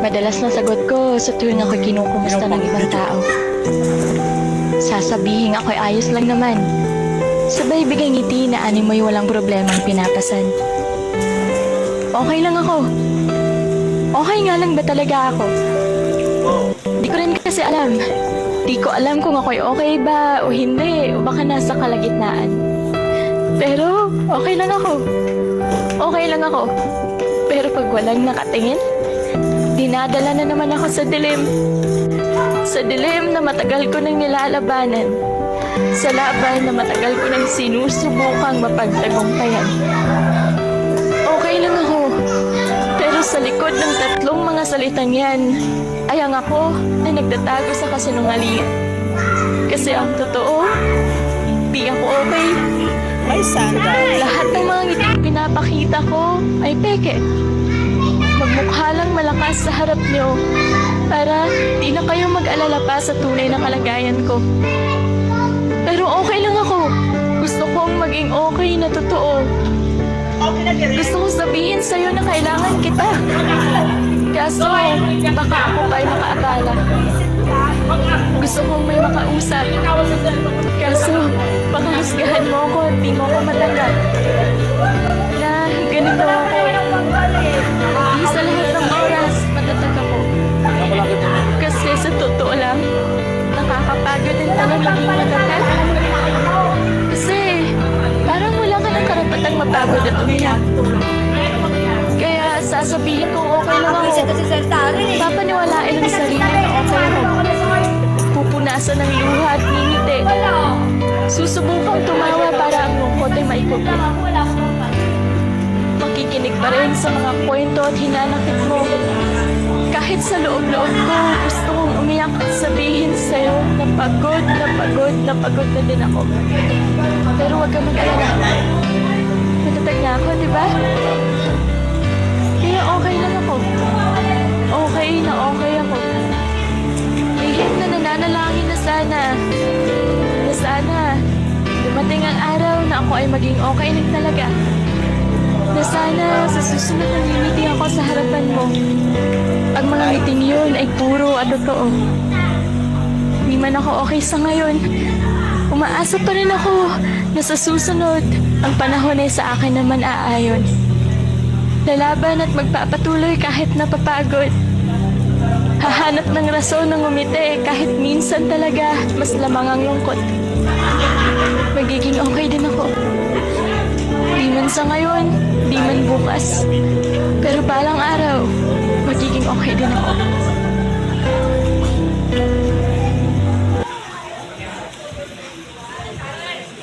Madalas na sagot ko sa tuwing ako'y kinukumusta ng ibang tao. Sasabihin ako'y ayos lang naman. Sabay bigay ngiti na animoy walang problemang pinapasan. Okay lang ako. Okay nga lang ba talaga ako? Di ko rin kasi alam. Di ko alam kung ako'y okay ba o hindi o baka nasa kalagitnaan. Pero okay lang ako. Okay lang ako. Pero pag walang nakatingin, dinadala na naman ako sa dilim. Sa dilim na matagal ko nang nilalabanan. Sa laban na matagal ko nang sinusubukang mapagtagumpayan. Okay lang ako. Pero sa likod ng tatlong mga salitang yan, ay ang ako na nagtatago sa kasinungalingan. Kasi ang totoo, di ako okay. May sandal. Lahat ng mga ngiting pinapakita ko ay peke. Magmukha lang malakas sa harap niyo para di na kayo mag-alala pa sa tunay na kalagayan ko. Pero okay lang ako. Gusto kong maging okay na totoo. Gusto kong sabihin sa'yo na kailangan kita. Kaso, baka ako pa'y makaakala. Gusto kong may makausap. Kaso, baka husgahan mo ako at di mo ako matanggap. Na ganito ako. Di sa lahat ng oras, matatag ako. Kasi sa totoo lang, nakakapagod din talaga maging matatag. Kasi, parang wala ka ng karapatang mapagod at umiyak. Kaya sasabihin kong okay lang ako. Papaniwalain ang sarili na okay ako. Pupunasan ng luha at ngingiti. Susubukang tumawa para ang lungkot ay maikupin. Makikinig pa rin sa mga kwento at hinanakit mo. Kahit sa loob-loob ko, gusto kong umiyak at sabihin sa'yo na pagod na din ako. Pero huwag ka mag-alala. Matatag na ako, di ba? Kaya okay lang ako. Okay na okay ako. Lihim na nananalangin na sana dumating ang araw na ako ay maging okay na talaga. Na sana sa susunod na ngiti ako sa harapan mo. Ang mga ngiting yun ay puro at totoo. Di man ako okay sa ngayon, umaasa pa rin ako na sa susunod, ang panahon ay sa akin naman aayon. Lalaban at magpapatuloy kahit napapagod. Hahanap ng rason ng umiti kahit minsan talaga mas lamang ang lungkot. Magiging okay din ako. Di man sa ngayon, di man bukas. Pero balang araw, magiging okay din ako.